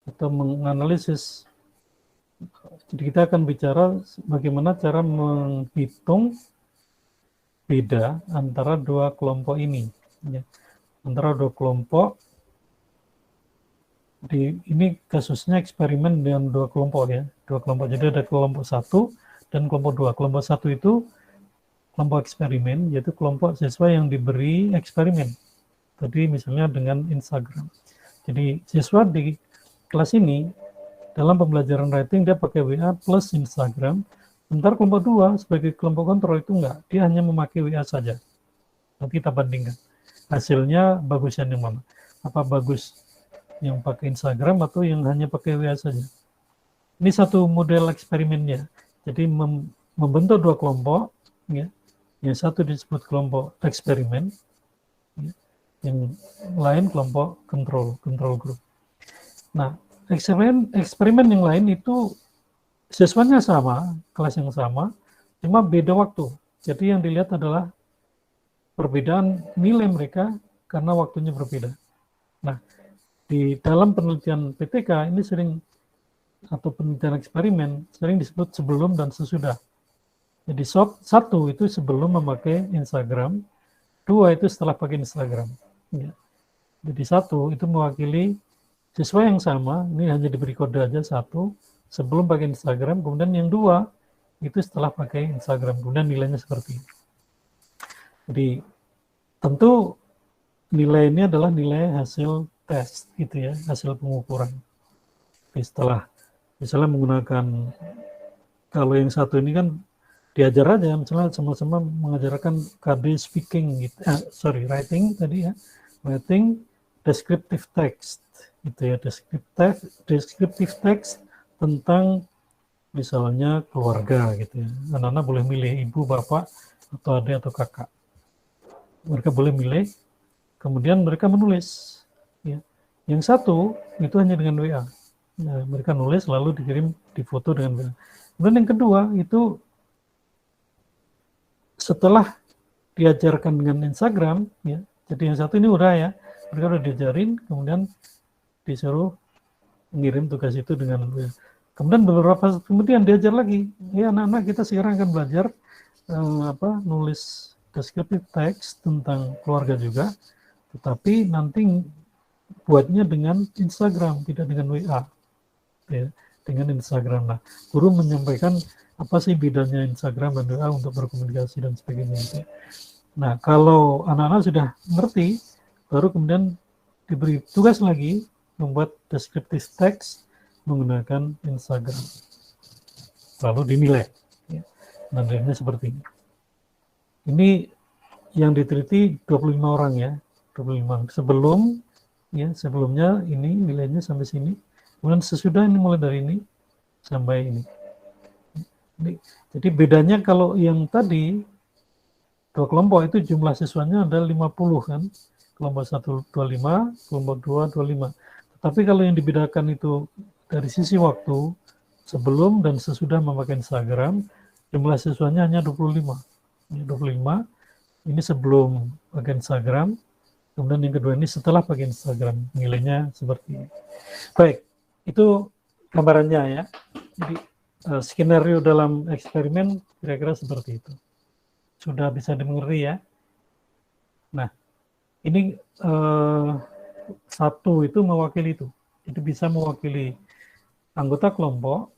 atau menganalisis. Jadi kita akan bicara bagaimana cara menghitung beda antara dua kelompok ini, ya. Antara dua kelompok, ini kasusnya eksperimen dengan dua kelompok, ya, dua kelompok. Jadi ada kelompok 1 dan kelompok 2. Kelompok 1 itu kelompok eksperimen, yaitu kelompok siswa yang diberi eksperimen. Tadi misalnya dengan Instagram. Jadi siswa di kelas ini dalam pembelajaran writing dia pakai WA plus Instagram. Sementara kelompok 2 sebagai kelompok kontrol itu enggak, dia hanya memakai WA saja. Nanti kita bandingkan hasilnya bagusnya yang mana, apa bagus yang pakai Instagram atau yang hanya pakai WA saja. Ini satu model eksperimennya. Jadi membentuk dua kelompok, ya. Yang satu disebut kelompok eksperimen, ya. Yang lain kelompok control group. Nah, eksperimen yang lain itu siswanya sama, kelas yang sama, cuma beda waktu. Jadi yang dilihat adalah perbedaan nilai mereka karena waktunya berbeda. Nah, di dalam penelitian PTK ini sering, atau penelitian eksperimen sering disebut sebelum dan sesudah. Jadi satu itu sebelum memakai Instagram, 2 itu setelah pakai Instagram. Ya. Jadi 1 itu mewakili siswa yang sama, ini hanya diberi kode aja 1 sebelum pakai Instagram, kemudian yang 2 itu setelah pakai Instagram, kemudian nilainya seperti ini. Jadi tentu nilai ini adalah nilai hasil tes, gitu ya, hasil pengukuran. Jadi setelah misalnya menggunakan, kalau yang satu ini kan diajar aja, misalnya sama-sama mengajarkan KD speaking, gitu, writing tadi ya, writing descriptive text, gitu ya, descriptive text tentang misalnya keluarga, gitu ya. Anak-anak boleh milih ibu, bapak, atau adik atau kakak. Mereka boleh milih, kemudian mereka menulis. Ya. Yang satu itu hanya dengan WA. Nah, mereka nulis lalu dikirim di foto dengan WA. Kemudian yang kedua itu setelah diajarkan dengan Instagram, ya. Jadi yang satu ini udah ya, mereka udah diajarin, kemudian disuruh mengirim tugas itu dengan WA. Kemudian beberapa kemudian diajar lagi, ya anak-anak kita sekarang akan belajar nulis descriptive text tentang keluarga juga, tetapi nanti buatnya dengan Instagram, tidak dengan WA, ya, dengan Instagram. Nah, guru menyampaikan apa sih bedanya Instagram dan WA untuk berkomunikasi dan sebagainya. Nah, kalau anak-anak sudah ngerti, baru kemudian diberi tugas lagi membuat descriptive text menggunakan Instagram, lalu dinilai. Ya. Nah, nilainya seperti ini. Ini yang diteliti 25 orang ya, 25. Sebelumnya ini nilainya sampai sini. Kemudian sesudah ini mulai dari ini sampai ini. Jadi bedanya kalau yang tadi dua kelompok itu jumlah siswanya ada 50 kan. Kelompok 1 25, kelompok 2 25. Tapi kalau yang dibedakan itu dari sisi waktu sebelum dan sesudah memakai Instagram, jumlah siswanya hanya 25. 25 ini sebelum pakai Instagram, kemudian yang kedua ini setelah pakai Instagram, nilainya seperti ini. Baik, itu gambarannya ya. Jadi skenario dalam eksperimen kira-kira seperti itu. Sudah bisa dimengerti ya. Nah, ini satu itu mewakili itu. Jadi bisa mewakili anggota kelompok,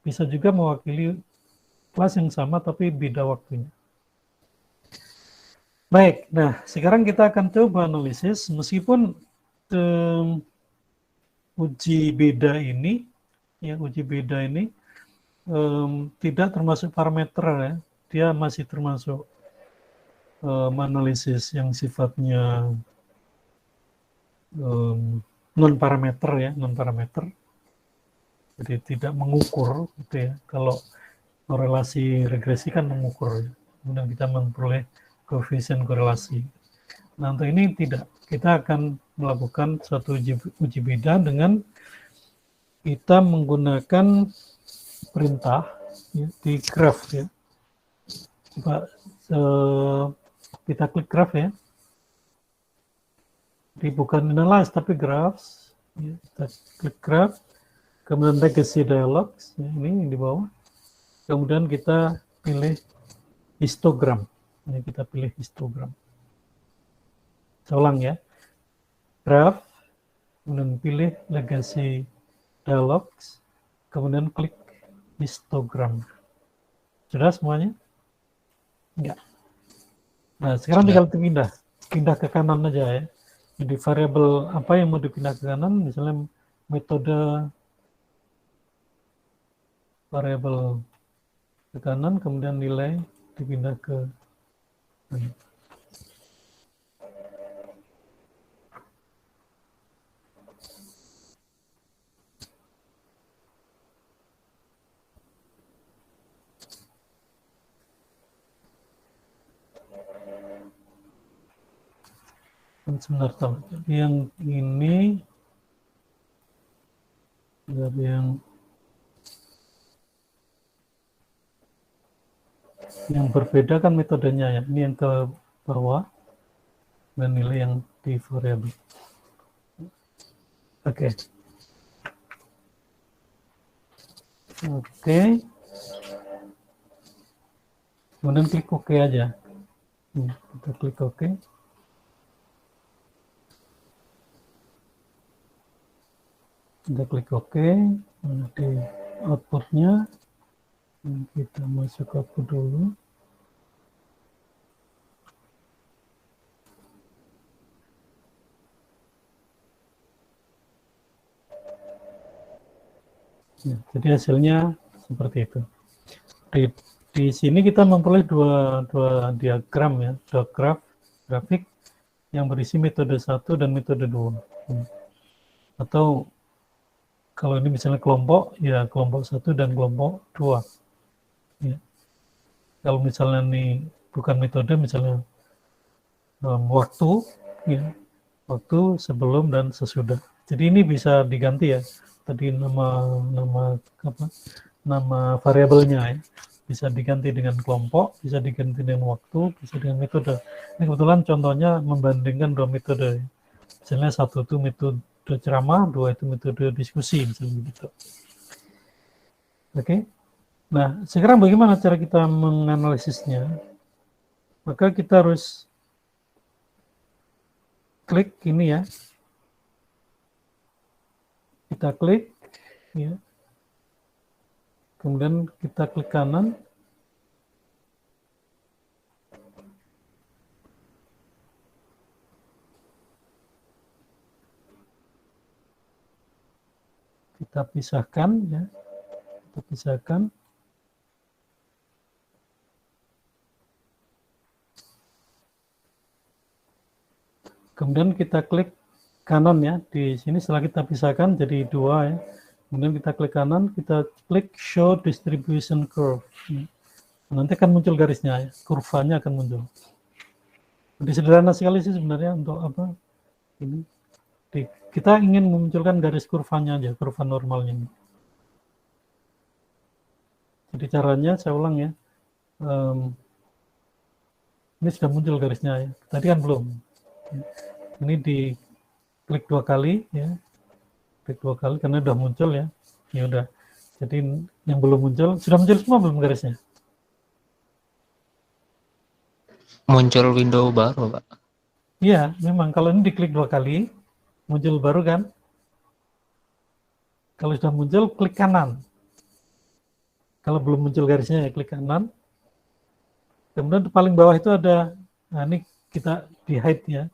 bisa juga mewakili kelas yang sama tapi beda waktunya. Baik, nah sekarang kita akan coba analisis meskipun uji beda ini tidak termasuk parameter ya, dia masih termasuk analisis yang sifatnya non parameter. Jadi tidak mengukur gitu ya. Kalau korelasi regresi kan mengukur, kemudian kita memperoleh koefisien korelasi. Nah, untuk ini tidak. Kita akan melakukan suatu uji beda dengan kita menggunakan perintah ya, di graph ya. Coba kita klik graph ya. Jadi bukan analyze tapi graphs. Ya, kita klik graph, kemudian legacy dialogs, ya, ini di bawah. Kemudian kita pilih histogram. Ini kita pilih histogram. Saya ulang ya. Graph, kemudian pilih legacy dialogs, kemudian klik histogram. Sudah semuanya? Enggak. Nah, sekarang tinggal pindah ke kanan aja ya. Jadi variabel apa yang mau dipindah ke kanan, misalnya metode variabel ke kanan, kemudian nilai dipindah ke kanan. Sebentar, yang ini dari yang berbeda kan metodenya ya. Ini yang ke bawah dan nilai yang di variabel. Oke. Oke. Kemudian klik OK aja. Kita klik OK. Kita klik OK. Nanti outputnya kita masuk ke output dulu. Ya, jadi hasilnya seperti itu. Di sini kita memperoleh dua diagram ya, dua grafik yang berisi metode 1 dan metode 2. Atau kalau ini misalnya kelompok, ya kelompok 1 dan kelompok 2. Ya. Kalau misalnya ini bukan metode, misalnya waktu, ya, waktu sebelum dan sesudah. Jadi ini bisa diganti ya. Tadi nama variabelnya ya. Bisa diganti dengan kelompok, bisa diganti dengan waktu, bisa dengan metode. Ini kebetulan contohnya membandingkan dua metode. Misalnya satu itu metode ceramah, dua itu metode diskusi, misalnya gitu. Oke. Nah, sekarang bagaimana cara kita menganalisisnya? Maka kita harus klik ini ya. Kita klik, ya. Kemudian kita klik kanan. Kita pisahkan ya. Kita pisahkan. Kemudian kita klik kanan ya. Di sini setelah kita pisahkan jadi dua ya. Kemudian kita klik kanan, kita klik show distribution curve. Nanti akan muncul garisnya ya. Kurvanya akan muncul. Jadi sederhana sekali sih sebenarnya untuk apa? Ini kita ingin memunculkan garis kurvanya aja, kurva normalnya. Jadi caranya saya ulang ya. Ini sudah muncul garisnya ya. Tadi kan belum. Ini di klik 2 kali ya. Klik 2 kali karena sudah muncul ya. Ya udah. Jadi yang belum muncul, sudah muncul semua belum garisnya? Muncul window baru, Pak. Iya, memang kalau ini diklik 2 kali muncul baru kan? Kalau sudah muncul klik kanan. Kalau belum muncul garisnya ya klik kanan. Kemudian di paling bawah itu ada, nah ini kita di hide ya.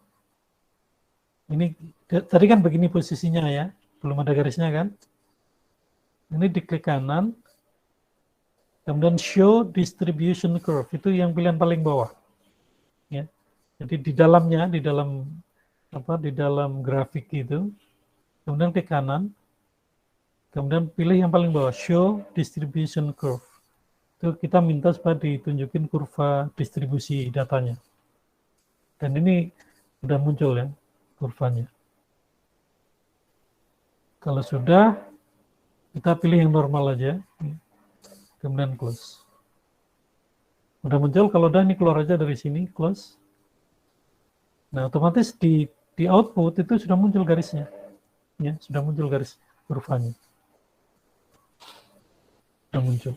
Ini tadi kan begini posisinya ya, belum ada garisnya kan. Ini diklik kanan, kemudian show distribution curve, itu yang pilihan paling bawah. Ya. Jadi di dalamnya, di dalam grafik itu, kemudian klik kanan, kemudian pilih yang paling bawah, show distribution curve. Itu kita minta supaya ditunjukin kurva distribusi datanya. Dan ini sudah muncul ya kurvanya. Kalau sudah, kita pilih yang normal aja, kemudian close. Udah muncul, kalau udah ini keluar aja dari sini, close. Nah otomatis di output itu sudah muncul garisnya. Ya, sudah muncul garis kurvanya. Sudah muncul.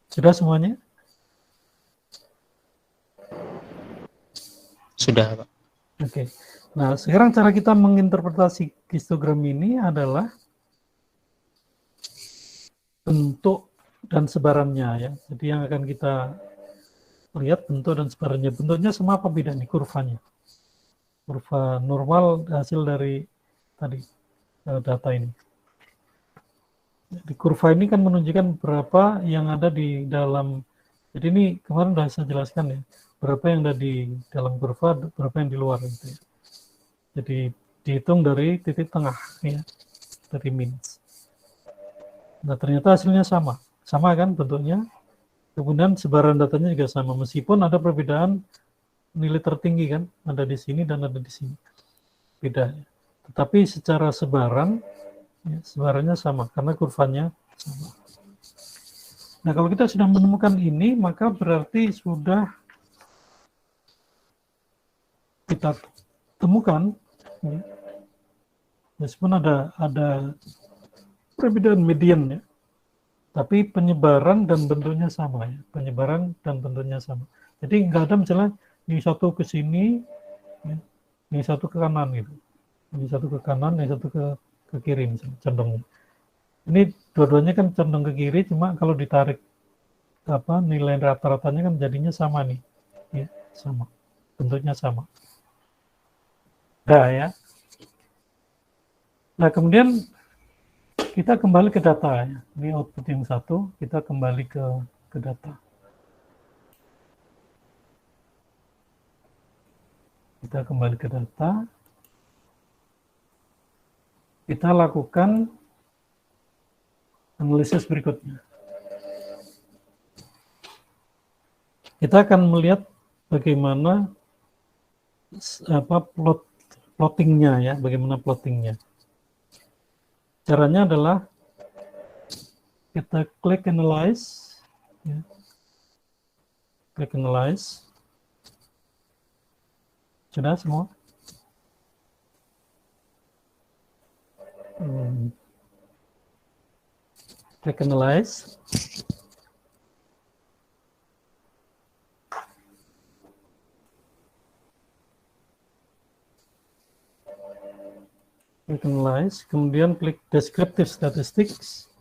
Sudah semuanya? Sudah, Pak. Oke. Nah, sekarang cara kita menginterpretasi histogram ini adalah bentuk dan sebarannya ya. Jadi yang akan kita lihat bentuk dan sebarannya. Bentuknya sama apa beda nih kurvanya? Kurva normal hasil dari tadi data ini. Jadi kurva ini kan menunjukkan berapa yang ada di dalam. Jadi ini kemarin sudah saya jelaskan ya, berapa yang ada di dalam kurva, berapa yang di luar gitu ya. Jadi dihitung dari titik tengah ya, dari means. Nah ternyata hasilnya sama kan bentuknya. Kemudian sebaran datanya juga sama, meskipun ada perbedaan nilai tertinggi kan, ada di sini dan ada di sini, bedanya. Tetapi secara sebaran, ya, sebarannya sama karena kurvanya sama. Nah kalau kita sudah menemukan ini, maka berarti sudah kita temukan, ya, meskipun ada perbedaan median ya, tapi penyebaran dan bentuknya sama ya, penyebaran dan bentuknya sama. Jadi nggak ada misalnya ini satu ke sini, ya, ini satu ke kanan gitu, ini satu ke kanan, ini satu ke kiri misalnya, condongnya. Ini dua-duanya kan condong ke kiri, cuma kalau ditarik apa nilai rata-ratanya kan jadinya sama nih, ya sama, bentuknya sama. Nah ya. Nah kemudian kita kembali ke data ya. Ini output yang satu, kita kembali ke data. Kita kembali ke data. Kita lakukan analisis berikutnya. Kita akan melihat bagaimana plottingnya ya, bagaimana plottingnya. Caranya adalah kita klik analyze, ya. Klik analyze. Sudah semua? Klik analyze. Klik analyze, kemudian klik descriptive statistics.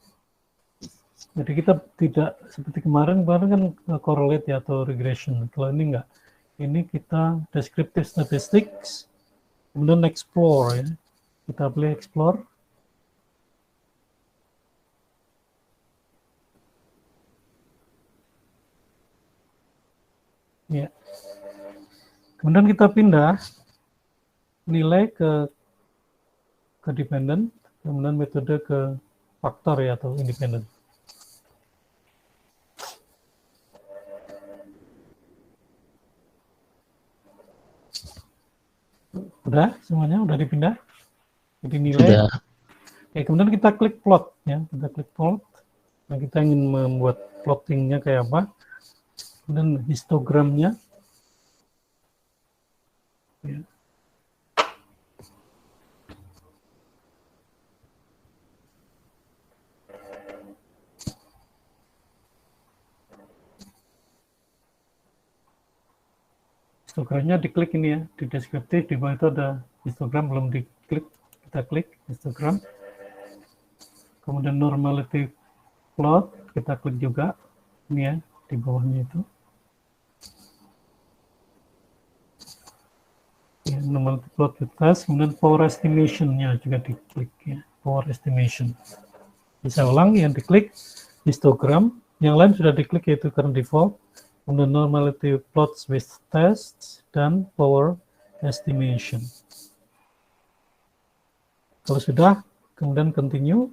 Jadi kita tidak seperti kemarin kan correlate ya, atau regression. Kalau ini enggak. Ini kita descriptive statistics, kemudian explore ya. Kita pilih explore. Ya. Kemudian kita pindah nilai ke dependent, kemudian metode ke faktor ya, atau independent. Udah semuanya, udah dipindah. Jadi nilai. Sudah. Oke, kemudian kita klik plot ya, kita klik plot. Nah, kita ingin membuat plottingnya kayak apa? Kemudian histogramnya. Ya. Histogramnya diklik ini ya, di deskriptif, di bawah itu ada histogram, belum diklik, kita klik histogram. Kemudian normality plot, kita klik juga, ini ya, di bawahnya itu. Ya, normality plot kita, kemudian power estimation-nya juga diklik ya, power estimation. Bisa ulang, yang diklik histogram, yang lain sudah diklik yaitu current default, kemudian normality plots with tests, dan power estimation. Kalau sudah, kemudian continue.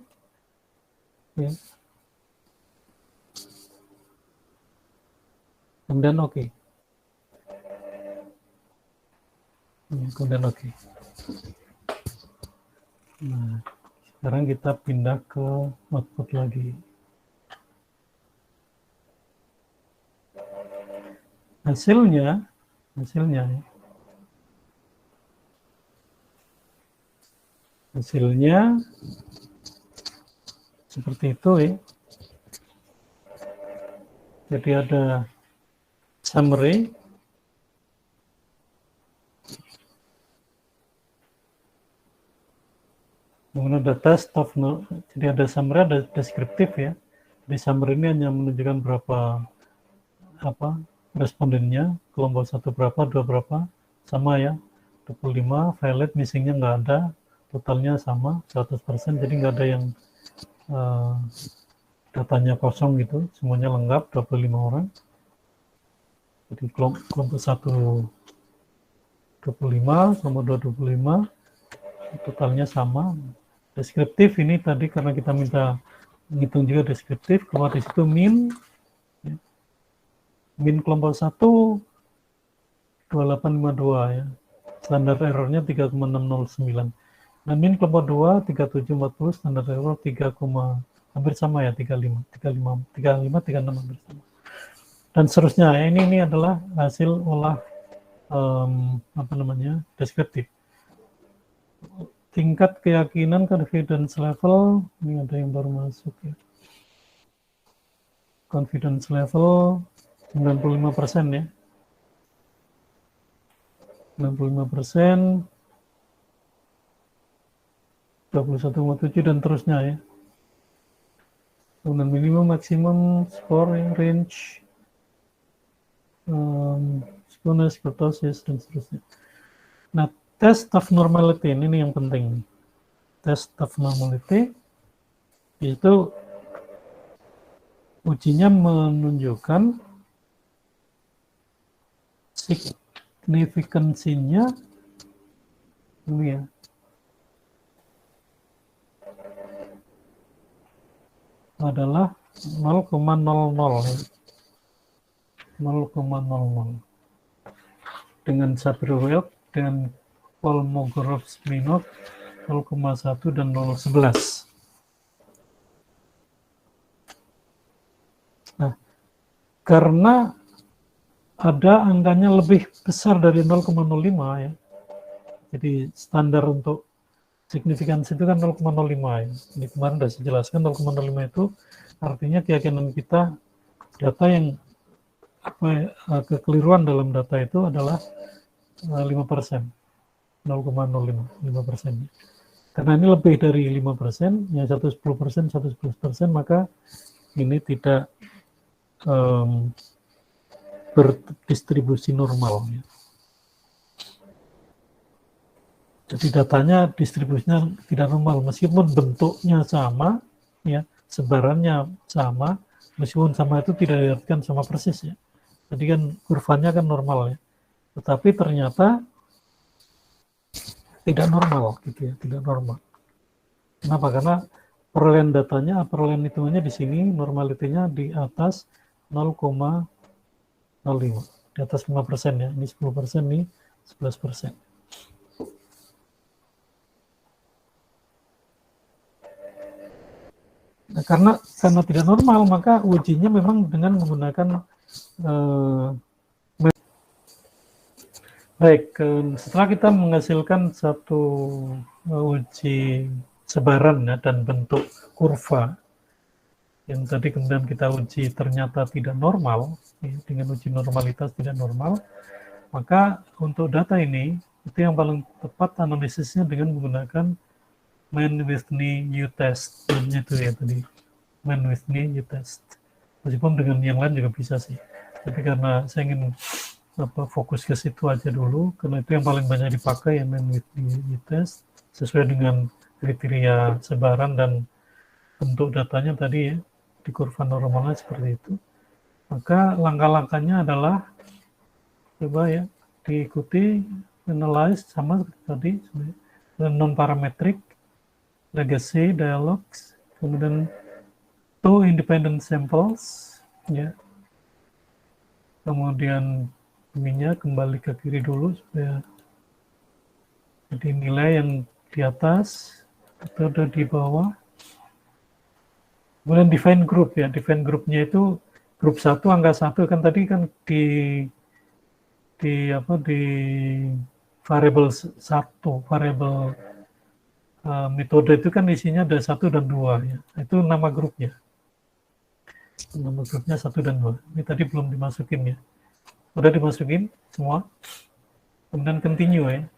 Ya. Kemudian oke. Kemudian oke. Nah, sekarang kita pindah ke output lagi. Hasilnya Hasilnya seperti itu ya. Jadi ada summary, kemudian ada test of, jadi ada summary, ada deskriptif ya. Di summary ini hanya menunjukkan berapa respondennya, kelompok 1 berapa, 2 berapa, sama ya, 25, valid, missingnya nggak ada, totalnya sama, 100%, jadi nggak ada yang datanya kosong gitu, semuanya lengkap, 25 orang. Jadi kelompok 1 25, kelompok 2 25, totalnya sama. Deskriptif ini tadi karena kita minta menghitung juga deskriptif, keluar di situ min kelompok 1 2852 ya. Standar errornya 3,609. Nah, min kelompok 2 3740, standar error 3, hampir sama ya, 35 36 hampir sama. Dan seterusnya ya, ini adalah hasil olah deskriptif. Tingkat keyakinan confidence level, ini ada yang baru masuk ya. Confidence level 95% ya. 95%, 21,7 dan terusnya ya. Kemudian minimum maksimum score yang range, skewness, kurtosis dan seterusnya. Nah, test of normality ini yang penting. Test of normality itu ujinya menunjukkan signifikansinya ini ya. Adalah 0,00 ya. 0,00 dengan Sapir-Whorf dengan Kolmogorov-Smirnov 0,1 dan 0,11. Nah, karena ada angkanya lebih besar dari 0,05 ya. Jadi standar untuk signifikansi itu kan 0,05 ya. Ini kemarin sudah saya jelaskan 0,05 itu artinya keyakinan kita data yang kekeliruan dalam data itu adalah 5%. 0,05, 5%. Karena ini lebih dari 5%, ya 110%, 111%, maka ini tidak berdistribusi normal. Ya. Jadi datanya distribusinya tidak normal, meskipun bentuknya sama, ya sebarannya sama, meskipun sama itu tidak diartikan sama persis ya. Jadi kan kurvanya kan normal ya, tetapi ternyata tidak normal gitu ya, tidak normal. Kenapa? Karena perolehan datanya, perolehan hitungannya di sini normalitinya di atas 0,05, di atas 5% ya, ini 10%, ini 11%. Nah, karena tidak normal, maka ujinya memang dengan menggunakan baik. Setelah kita menghasilkan satu uji sebaran ya, dan bentuk kurva yang tadi kemudian kita uji ternyata tidak normal, ya, dengan uji normalitas tidak normal, maka untuk data ini itu yang paling tepat analisisnya dengan menggunakan Mann-Whitney U-test, itu ya tadi, Mann-Whitney U-test. Meskipun dengan yang lain juga bisa sih, tapi karena saya ingin fokus ke situ aja dulu, karena itu yang paling banyak dipakai ya, Mann-Whitney U-test, sesuai dengan kriteria sebaran dan bentuk datanya tadi ya, di kurva normalnya seperti itu. Maka langkah-langkahnya adalah coba ya diikuti, analyze sama seperti tadi, non-parametric, legacy, dialogues, kemudian two independent samples, ya. Kemudian ininya kembali ke kiri dulu supaya jadi nilai yang di atas atau ada di bawah. Kemudian define group ya, define grupnya itu grup 1 angka 1 kan tadi kan di variable 1, variable metode itu kan isinya ada 1 dan 2 ya. Itu nama grupnya. Nama grupnya 1 dan 2. Ini tadi belum dimasukin ya. Udah dimasukin semua. Kemudian continue ya.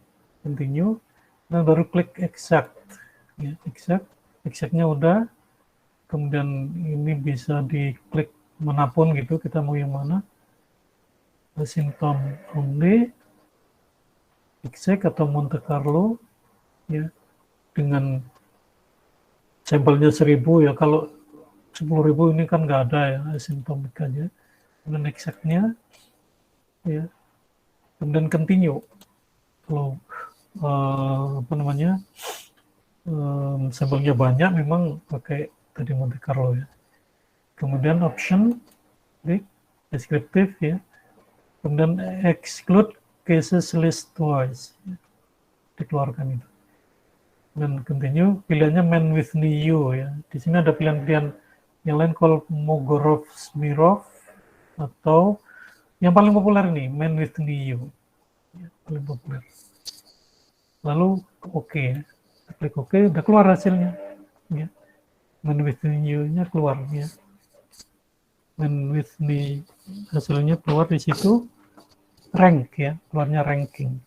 Continue. Dan baru klik exact. Ya, exact. Exactnya udah. Kemudian ini bisa diklik manapun gitu. Kita mau yang mana. Asymptom only. Exact atau Monte Carlo. Ya. Dengan sampelnya 1000 ya. Kalau 10.000 ini kan nggak ada ya, asimptomik aja. Kemudian exactnya ya, kemudian continue. Kalau sampelnya banyak memang pakai tadi Monte Carlo ya. Kemudian option klik deskriptif ya. Kemudian exclude cases list twice ya. Dikeluarkan itu. Dan continue, pilihannya man with NIU ya. Di sini ada pilihan-pilihan yang lain called Mogorov-Smirnov atau yang paling populer ini man with NIU ya, paling populer. Lalu oke ya. Klik oke, udah keluar hasilnya ya. Man with NIU-nya keluar ya. Man with NIU hasilnya keluar di situ, rank ya, keluarnya ranking.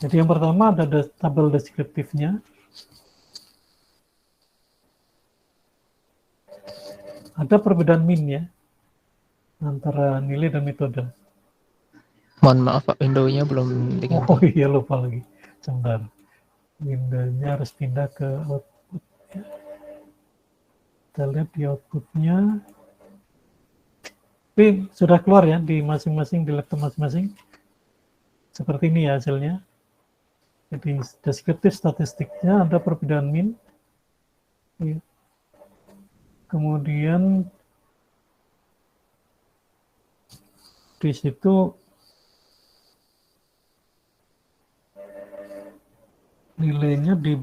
Jadi yang pertama ada tabel deskriptifnya. Ada perbedaan min ya antara nilai dan metode. Mohon maaf Pak, window-nya belum diganti. Oh iya, lupa lagi. Sebentar. Window-nya harus pindah ke output ya. Kita lihat di outputnya. Tapi sudah keluar ya di masing-masing, di laptop masing-masing. Seperti ini ya hasilnya. Jadi deskriptif statistiknya ada perbedaan min. Ya. Kemudian di situ nilainya di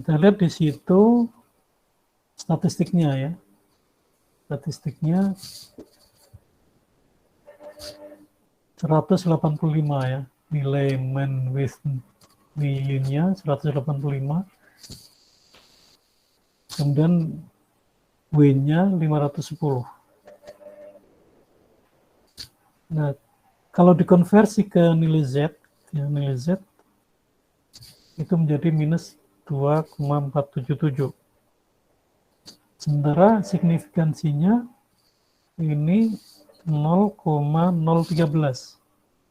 kita lihat di situ statistiknya ya. Statistiknya 185 ya. Nilai man with NIU-nya 185. Kemudian W-nya 510. Nah, kalau dikonversi ke nilai Z, ya, nilai Z itu menjadi minus 2,477. Sementara signifikansinya ini 0,013.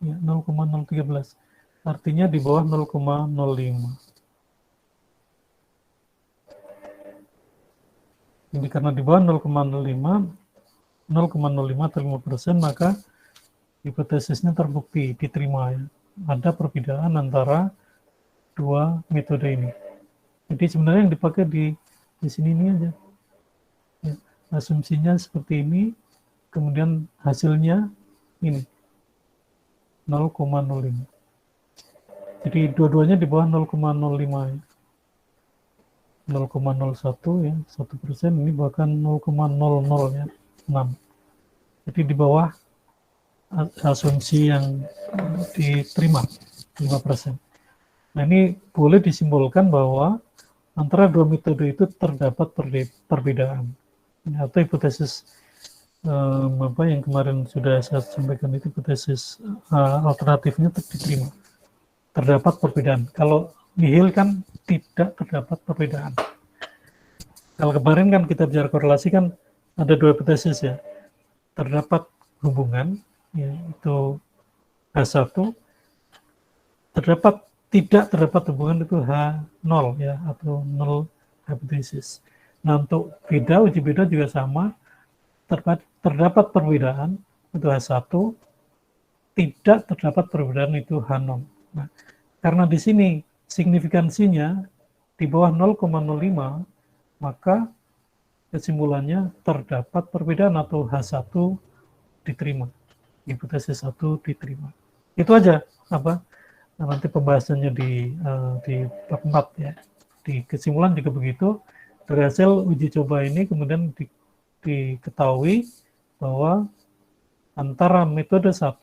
Ya, 0,013. Artinya di bawah 0,05. Jadi karena di bawah 0,05 atau 5%, maka hipotesisnya terbukti, diterima ya. Ada perbedaan antara dua metode ini. Jadi sebenarnya yang dipakai di sini ini aja. Ya, asumsinya seperti ini, kemudian hasilnya ini 0,05. Jadi dua-duanya di bawah 0,05 ya. 0,01 ya, 1%, ini bahkan 0,00 ya, 6. Jadi di bawah asumsi yang diterima 5%. Nah, ini boleh disimbolkan bahwa antara dua metode itu terdapat perbedaan. Atau hipotesis apa yang kemarin sudah saya sampaikan itu hipotesis alternatifnya diterima. Terdapat perbedaan. Kalau nihil kan tidak terdapat perbedaan. Kalau kemarin kan kita bicara korelasi kan ada dua hipotesis ya. Terdapat hubungan, yaitu H1, tidak terdapat hubungan itu H0 ya, atau null hypothesis. Nah, untuk uji beda juga sama, terdapat perbedaan itu H1, tidak terdapat perbedaan itu H0. Nah, karena di sini signifikansinya di bawah 0,05, maka kesimpulannya terdapat perbedaan atau H1 diterima. Hipotesis 1 diterima. Itu aja apa nanti pembahasannya di bab 4 ya. Di kesimpulan juga begitu. Dari hasil uji coba ini kemudian diketahui bahwa antara metode 1,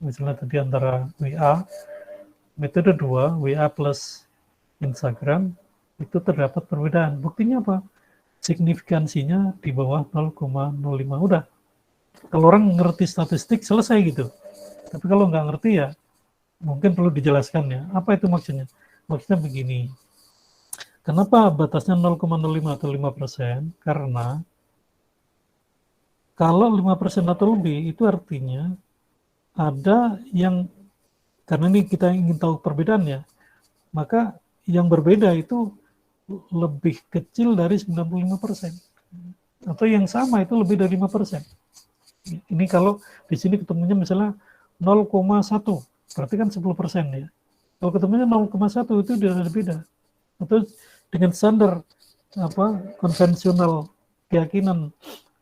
misalnya tadi antara WA, metode 2, WA plus Instagram, itu terdapat perbedaan. Buktinya apa? Signifikansinya di bawah 0,05. Udah. Kalau orang ngerti statistik, selesai gitu. Tapi kalau nggak ngerti ya, mungkin perlu dijelaskan ya. Apa itu maksudnya? Maksudnya begini. Kenapa batasnya 0,05 atau 5%? Karena kalau 5% atau lebih, itu artinya ada yang, karena ini kita ingin tahu perbedaannya, maka yang berbeda itu lebih kecil dari 95%. Atau yang sama itu lebih dari 5%. Ini kalau di sini ketemunya misalnya 0,1, berarti kan 10% ya. Kalau ketemunya 0,1 itu sudah beda. Atau dengan standar konvensional keyakinan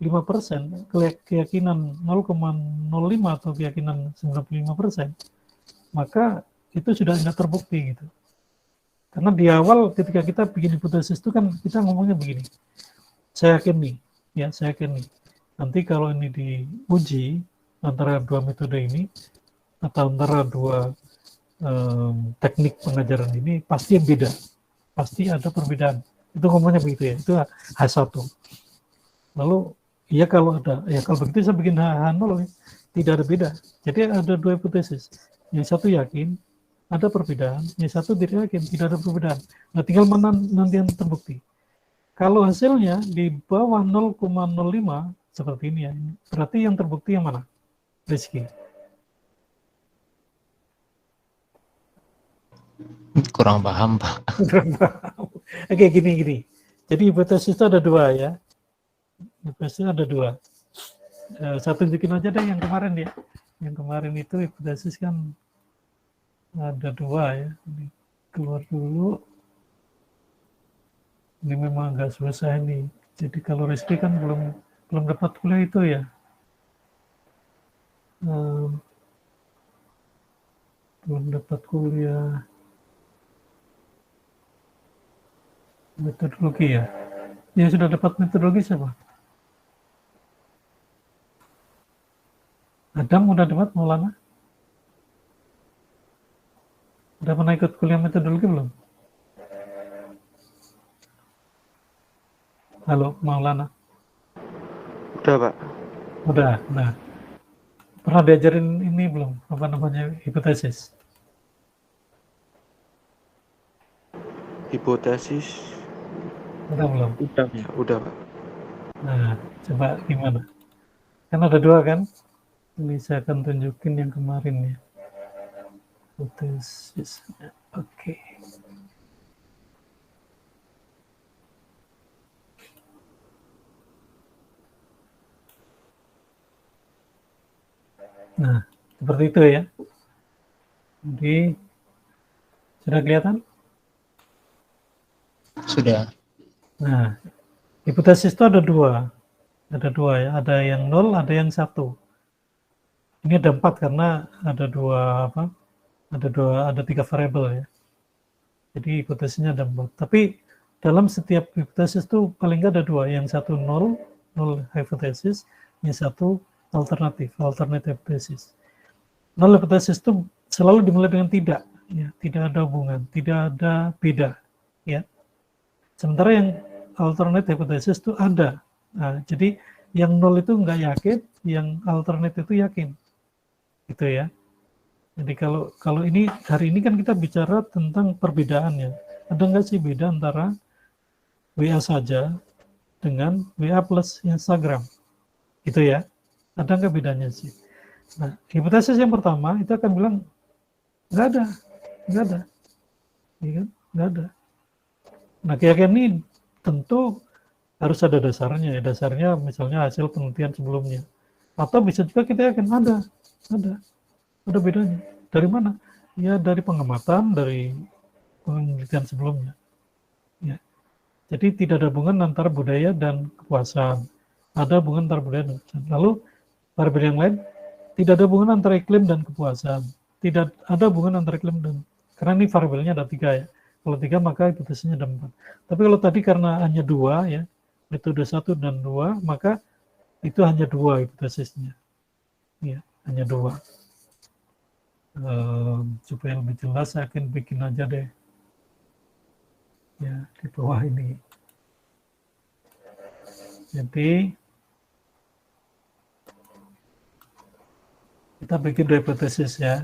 5%, keyakinan 0,05 atau keyakinan 95%, maka itu sudah tidak terbukti gitu. Karena di awal ketika kita bikin hipotesis itu kan kita ngomongnya begini, saya yakin nih, nanti kalau ini diuji antara dua metode ini atau antara dua teknik pengajaran ini pasti yang beda, pasti ada perbedaan. Itu ngomongnya begitu ya, itu H1. Lalu ya kalau begitu saya bikin H0 tidak ada beda. Jadi ada dua hipotesis. Yang satu yakin ada perbedaan, yang satu tidak yakin tidak ada perbedaan. Nah, tinggal mana nanti yang terbukti. Kalau hasilnya di bawah 0,05 seperti ini ya, berarti yang terbukti yang mana? Rizky. Kurang paham, Pak. Oke, gini. Jadi hipotesis itu ada dua ya. Hipotesis ada dua. Saya tunjukin aja deh yang kemarin ya. Yang kemarin itu hipotesis kan ada dua ya. Ini keluar dulu. Ini memang agak susah nih. Jadi kalau Rizky kan belum dapat kuliah itu ya. Belum dapat kuliah metodologi ya. Ya sudah dapat metodologi siapa? Adam udah dapat, Maulana? Udah pernah ikut kuliah metodologi belum? Halo, Maulana? Udah, Pak. Udah. Nah, pernah diajarin ini belum? Apa namanya hipotesis? Hipotesis. Udah belum? Udah, Pak. Nah, coba gimana? Kan ada dua kan? Ini saya akan tunjukin yang kemarin ya. Hipotesis. Oke. Nah, seperti itu ya. Jadi, sudah kelihatan? Sudah. Nah, hipotesis itu ada dua ya. Ada yang 0, ada yang 1. Ini ada 4 karena ada ada 3 variabel ya. Jadi hipotesisnya ada 4. Tapi dalam setiap hipotesis itu paling nggak ada dua. Yang satu 0 hipotesis, yang satu alternatif hipotesis. 0 hipotesis itu selalu dimulai dengan tidak, ya, tidak ada hubungan, tidak ada beda, ya. Sementara yang alternatif hipotesis itu ada. Nah, jadi yang 0 itu nggak yakin, yang alternatif itu yakin, gitu ya. Jadi kalau ini hari ini kan kita bicara tentang perbedaannya. Ada nggak sih beda antara WA saja dengan WA plus Instagram, gitu ya? Ada nggak bedanya sih? Nah, hipotesis yang pertama itu akan bilang nggak ada, ya kan? Nggak ada. Nah, keyakinan ini tentu harus ada dasarnya ya. Dasarnya misalnya hasil penelitian sebelumnya. Atau bisa juga kita yakin ada. Ada bedanya. Dari mana? Ya dari pengamatan, dari penelitian sebelumnya. Ya. Jadi tidak ada hubungan antara budaya dan kepuasan. Ada hubungan antara budaya dan kepuasan. Lalu variabel yang lain, tidak ada hubungan antara iklim dan kepuasan. Tidak ada hubungan antara iklim dan, karena ini variabelnya ada 3 ya. Kalau 3 maka hipotesisnya ada 4. Tapi kalau tadi karena hanya 2 ya, metode 1 dan 2, maka itu hanya 2 hipotesisnya. Ya, hanya 2. Supaya lebih jelas saya akan bikin aja deh ya di bawah ini. Jadi kita bikin hipotesis ya.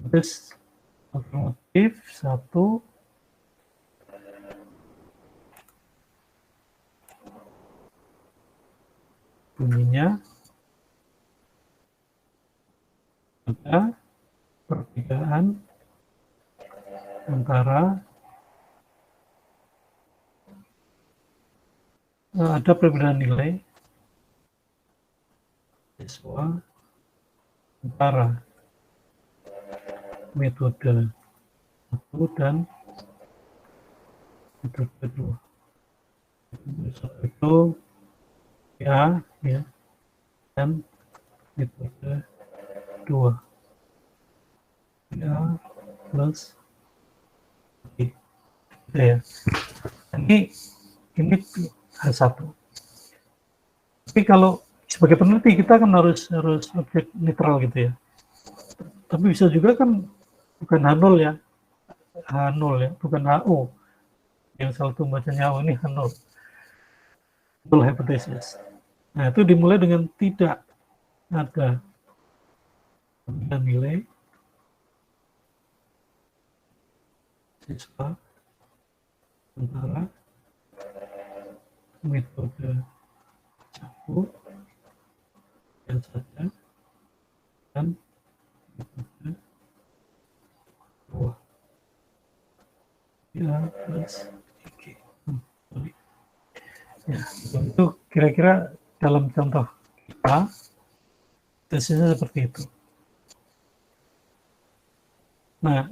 Terus alternatif 1 bunyinya ada perbedaan antara ada perbedaan nilai siswa antara metode 1 dan metode 2. Metode itu ya dan metode 2 ya plus B. Ya. Ini H1. Tapi kalau sebagai peneliti kita kan harus objek netral gitu ya. Tapi bisa juga kan bukan H0 ya. H0 ya, bukan HO. Yang satu bacanya HO, ini H0. Null hypothesis. Nah, itu dimulai dengan tidak ada nilai siswa antara metode 1 yang saja dan metode 2 ya plus G. Ya, itu kira-kira dalam contoh kita tesisnya seperti itu. Nah,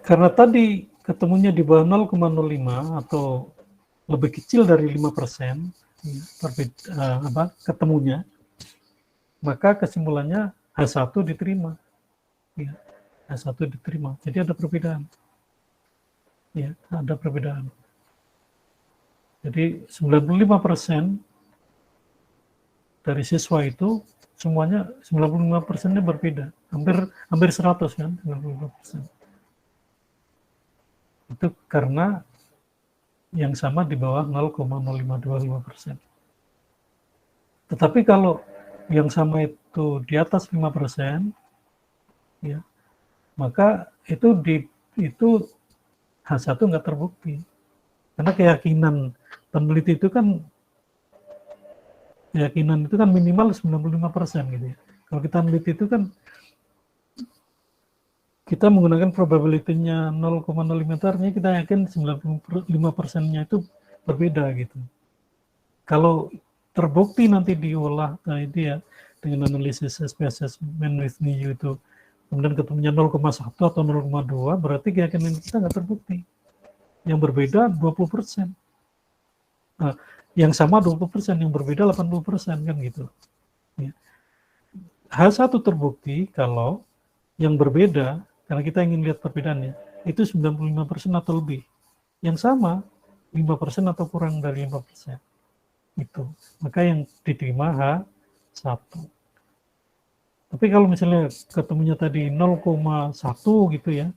karena tadi ketemunya di bawah 0,05 atau lebih kecil dari 5% ketemunya, maka kesimpulannya H1 diterima. Ya, H1 diterima. Jadi ada perbedaan. Ya, ada perbedaan. Jadi 95% dari siswa itu semuanya 95%-nya berbeda. Hampir 100 kan, 95%. Itu karena yang sama di bawah 0,0525%. Tetapi kalau yang sama itu di atas 5%, ya, maka itu H1 nggak terbukti. Karena keyakinan peneliti itu kan minimal 95% gitu ya. Kalau kita meneliti itu kan kita menggunakan probability-nya 0,05 artinya kita yakin 95%-nya itu berbeda gitu. Kalau terbukti nanti diolah ya dengan analisis assessment with NIU itu kemudian ketemunya 0,1 atau 0,2 berarti keyakinan kita nggak terbukti. Yang berbeda 20%. Nah, yang sama 20%, yang berbeda 80% kan gitu. Ya. H1 terbukti kalau yang berbeda, karena kita ingin lihat perbedaannya, itu 95% atau lebih. Yang sama 5% atau kurang dari 5%. Itu. Maka yang diterima H1. Tapi kalau misalnya ketemunya tadi 0,1 gitu ya,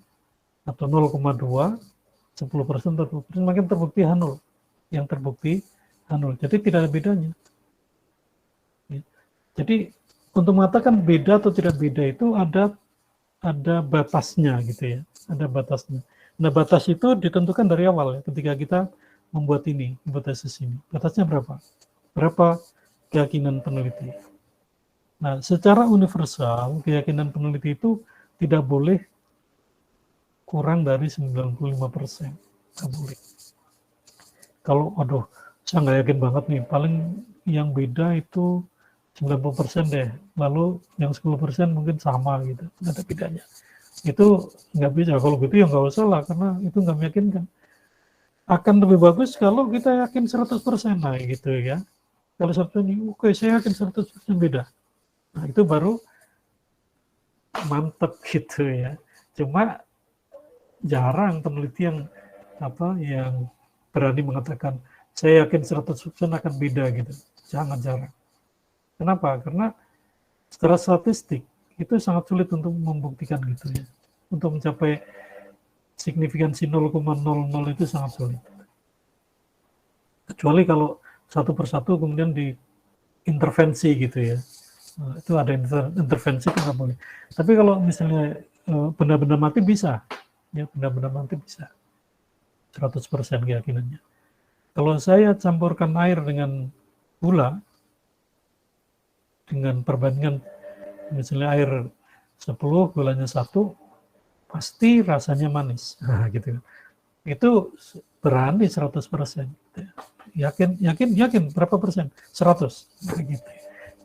atau 0,2, 10% atau 20%, makin terbukti H0. Yang terbukti H0. Jadi tidak ada bedanya. Ya. Jadi untuk mengatakan beda atau tidak beda itu ada batasnya gitu ya. Ada batasnya. Nah, batas itu ditentukan dari awal ya, ketika kita membuat ini, hipotesis ini. Batasnya berapa? Berapa keyakinan peneliti? Nah, secara universal, keyakinan peneliti itu tidak boleh kurang dari 95%. Nggak boleh. Kalau, saya nggak yakin banget nih, paling yang beda itu 90% deh, lalu yang 10% mungkin sama gitu, nggak ada bedanya. Itu nggak bisa, kalau gitu ya nggak usah lah, karena itu nggak meyakinkan. Akan lebih bagus kalau kita yakin 100% lah gitu ya. Kalau 100%, oke saya yakin 100% beda. Nah itu baru mantep gitu ya. Cuma jarang peneliti yang berani mengatakan saya yakin 100% akan beda gitu. Sangat jarang. Kenapa? Karena secara statistik itu sangat sulit untuk membuktikan gitu ya. Untuk mencapai signifikansi 0,00 itu sangat sulit. Kecuali kalau satu persatu kemudian diintervensi gitu ya. Nah, itu ada intervensi itu nggak boleh. Tapi kalau misalnya benda-benda mati bisa, ya benda-benda mati bisa 100% keyakinannya. Kalau saya campurkan air dengan gula, dengan perbandingan misalnya air 10, gulanya 1, pasti rasanya manis. Nah, gitu. Itu berani 100%. Yakin berapa persen? 100. Nah, gitu.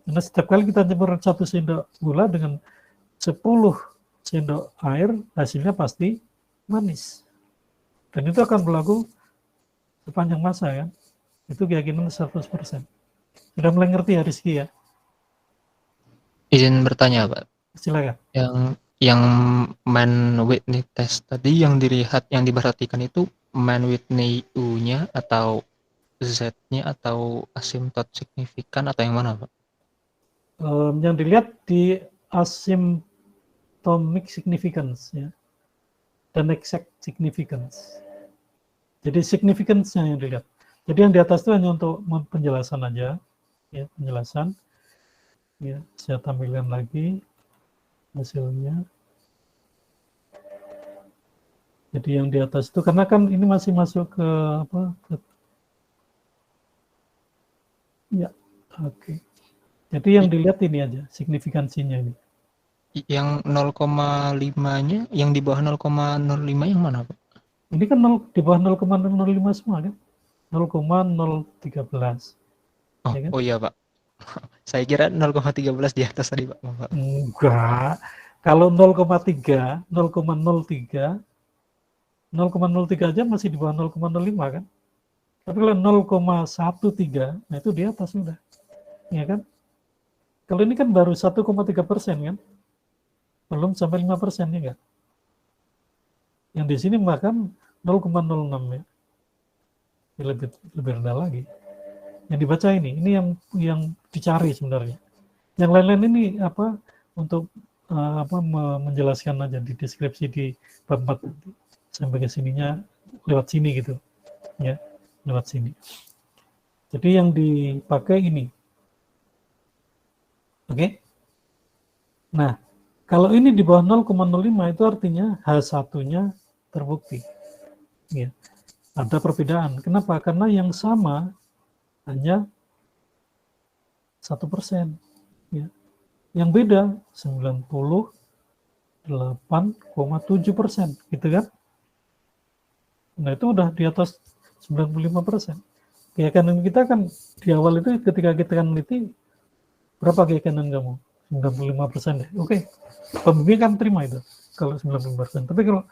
Karena setiap kali kita campur 1 sendok gula dengan 10 sendok air, hasilnya pasti manis. Dan itu akan berlaku sepanjang masa ya. Itu keyakinan 100%. Sudah mulai ngerti ya Rizky ya? Izin bertanya, Pak. Silakan. Yang Man Whitney test tadi yang dilihat, yang diperhatikan itu Man Whitney U-nya atau Z-nya atau asymptot signifikan atau yang mana, Pak? Yang dilihat di asymptotic significance ya, dan exact significance. Jadi significance-nya yang dilihat. Jadi yang di atas itu hanya untuk penjelasan aja, ya penjelasan. Ya, saya tampilkan lagi hasilnya. Jadi yang di atas itu karena kan ini masih masuk ke apa? Ya, oke. Jadi yang dilihat ini aja signifikansinya ini. Yang 0,5-nya, yang di bawah 0,05 yang mana, Pak? Ini kan di bawah 0,005 semua kan? 0,013. Oh, Ya kan? oh iya, Pak. Saya kira 0,13 di atas tadi, Pak. Enggak. Kalau 0,3, 0,03, 0,03 aja masih di bawah 0,05 kan? Tapi kalau 0,13, nah itu di atas sudah. Ya kan? Kalau ini kan baru 1,3% kan? Belum sampai 5% ya kan? Yang di sini bahkan 0,06 ya. Lebih rendah lagi. Yang dibaca ini yang dicari sebenarnya. Yang lain-lain ini apa untuk menjelaskan aja di deskripsi di bab 4 nanti. Sampai ke sininya lewat sini gitu. Ya, lewat sini. Jadi yang dipakai ini. Oke? Nah, kalau ini di bawah 0,05 itu artinya H1-nya terbukti. Ya. Ada perbedaan. Kenapa? Karena yang sama hanya 1%. Ya. Yang beda 98,7%, gitu kan? Nah itu udah di atas 95%. Keyakinan kita kan di awal itu ketika kita kan meneliti, berapa keyakinan kamu? 95% deh. Oke. Pembimbing kan terima itu kalau 95%. Tapi kalau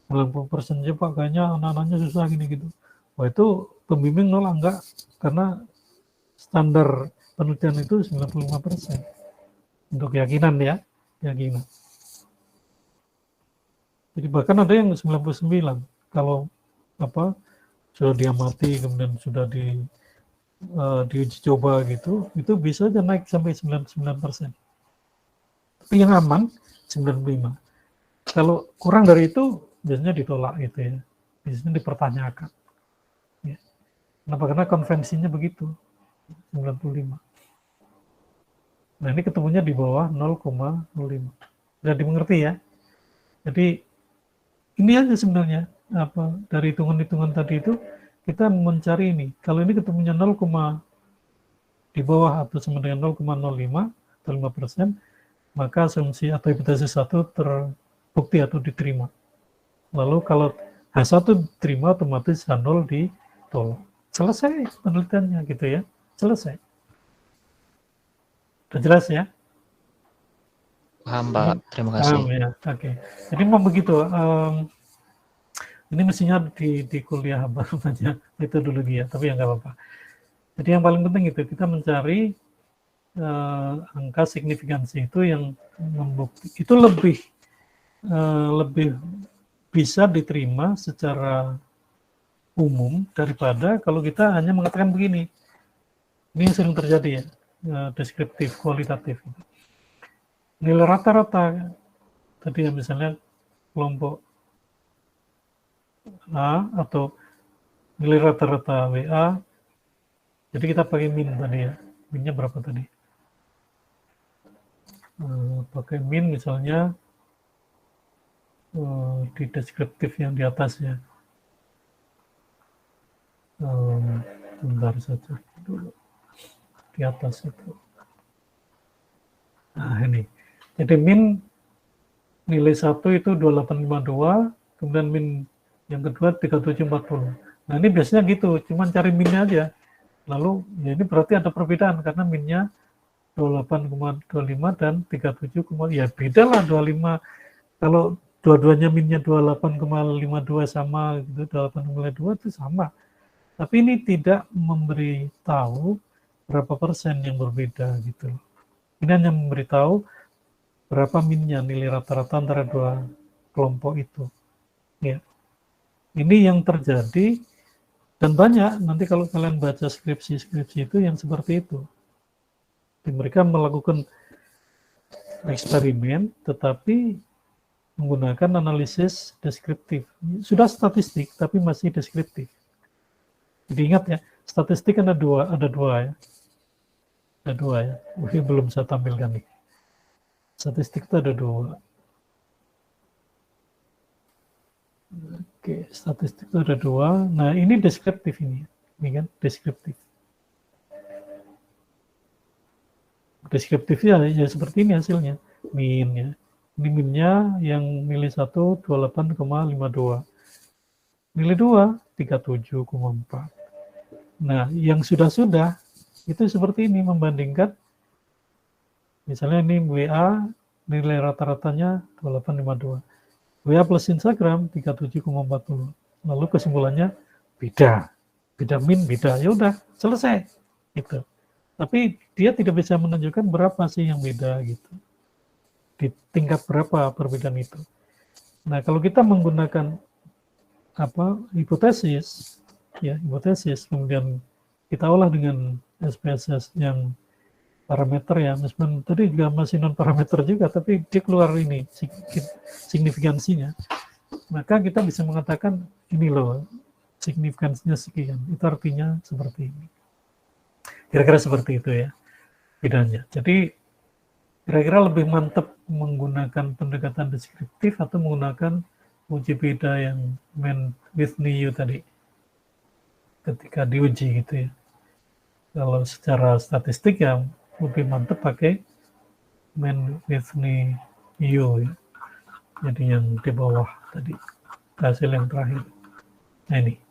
90% aja Pak, kayaknya anak-anaknya susah gini gitu. Wah itu pembimbing nolak enggak, karena standar penelitian itu 95% untuk keyakinan ya, keyakinan. Jadi bahkan ada yang 99 kalau sudah diamati kemudian sudah diuji coba gitu, itu bisa aja naik sampai 99%. Tapi yang aman 95. Kalau kurang dari itu biasanya ditolak gitu ya, biasanya dipertanyakan. Ya. Kenapa? Karena konvensinya begitu, 95. Nah ini ketemunya di bawah 0,05. Sudah dimengerti ya? Jadi ini aja sebenarnya dari hitungan-hitungan tadi itu kita mencari ini. Kalau ini ketemunya 0, di bawah atau sama dengan 0,05 atau 5%, maka asumsi atau hipotesis 1 terbukti atau diterima. Lalu kalau H1 diterima, otomatis H0 ditolak. Selesai penelitiannya gitu ya, selesai. Udah jelas ya? Paham, Pak. Terima kasih. Paham ya, oke. Jadi memang begitu. Ini mestinya di kuliah baru aja metodologi ya, tapi ya nggak apa-apa. Jadi yang paling penting itu kita mencari angka signifikansi itu yang membukti itu lebih bisa diterima secara umum daripada kalau kita hanya mengatakan begini. Ini yang sering terjadi ya, deskriptif, kualitatif. Nilai rata-rata tadi ya misalnya kelompok A atau nilai rata-rata WA, jadi kita pakai min tadi ya, minnya berapa tadi? Pakai min misalnya di deskriptif yang di atas ya. Bentar saja dulu di atas itu. Nah ini, jadi min nilai 1 itu 2852, kemudian min yang kedua 3740. Nah ini biasanya gitu, cuman cari minnya aja. Lalu ya ini berarti ada perbedaan karena minnya 28,25 dan 37, ya beda lah 25. Kalau dua-duanya minnya 28,52 sama gitu, 28,52 itu sama. Tapi ini tidak memberi tahu berapa persen yang berbeda gitu. Ini hanya memberitahu berapa minnya nilai rata-rata antara dua kelompok itu. Ya. Ini yang terjadi dan banyak nanti kalau kalian baca skripsi-skripsi itu yang seperti itu. Jadi mereka melakukan eksperimen tetapi menggunakan analisis deskriptif. Sudah statistik tapi masih deskriptif. Jadi ingat ya, statistik kan ada dua ya. Ada dua ya. Ini belum saya tampilkan nih. Statistik itu ada dua. Oke, statistik itu ada dua. Nah, ini deskriptif ini. Ini kan deskriptif. Deskriptifnya ya seperti ini hasilnya. Min ya. Ini minnya yang nilai 1 28,52. Nilai 2 37,4. Nah, yang sudah-sudah itu seperti ini membandingkan misalnya ini WA nilai rata-ratanya 2852. WA plus Instagram 37,40. Lalu kesimpulannya beda min, beda. Ya udah, selesai. Gitu. Tapi dia tidak bisa menunjukkan berapa sih yang beda gitu. Di tingkat berapa perbedaan itu. Nah, kalau kita menggunakan hipotesis kemudian kita olah dengan SPSS yang parameter ya, meskipun tadi juga masih non parameter juga, tapi dia keluar ini signifikansinya, maka kita bisa mengatakan ini loh signifikansinya sekian, itu artinya seperti ini, kira-kira seperti itu ya bedanya. Jadi kira-kira lebih mantap menggunakan pendekatan deskriptif atau menggunakan uji beda yang Mann-Whitney tadi ketika diuji gitu ya. Kalau secara statistik ya lebih mantap pakai Mann-Whitney ya. Jadi yang di bawah tadi hasil yang terakhir. Nah ini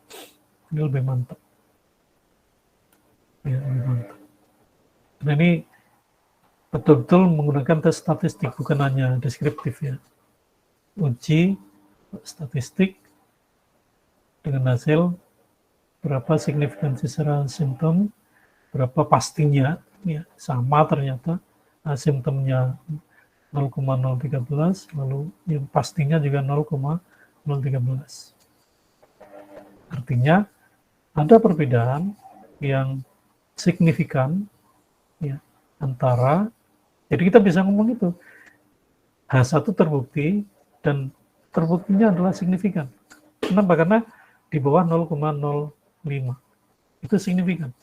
lebih mantap. Ya, lebih mantap. Nah ini betul-betul menggunakan tes statistik, bukan hanya deskriptif ya. Uji statistik dengan hasil berapa signifikansi secara simptom, berapa pastinya, ya, sama ternyata simptomnya 0,013, lalu yang pastinya juga 0,013. Artinya ada perbedaan yang signifikan ya, antara, jadi kita bisa ngomong itu, H1 terbukti dan terbuktinya adalah signifikan. Kenapa? Karena di bawah 0,05 itu signifikan.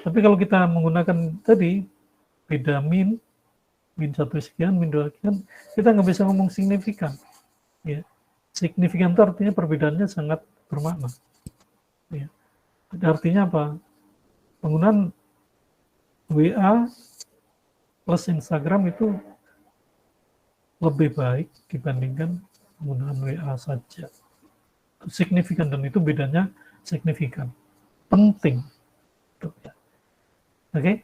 Tapi kalau kita menggunakan tadi beda min 1 sekian, min 2 sekian, kita nggak bisa ngomong signifikan. Ya. Signifikan itu artinya perbedaannya sangat bermakna. Ya. Artinya apa? Penggunaan WA plus Instagram itu lebih baik dibandingkan penggunaan WA saja. Signifikan, dan itu bedanya signifikan. Penting. Oke?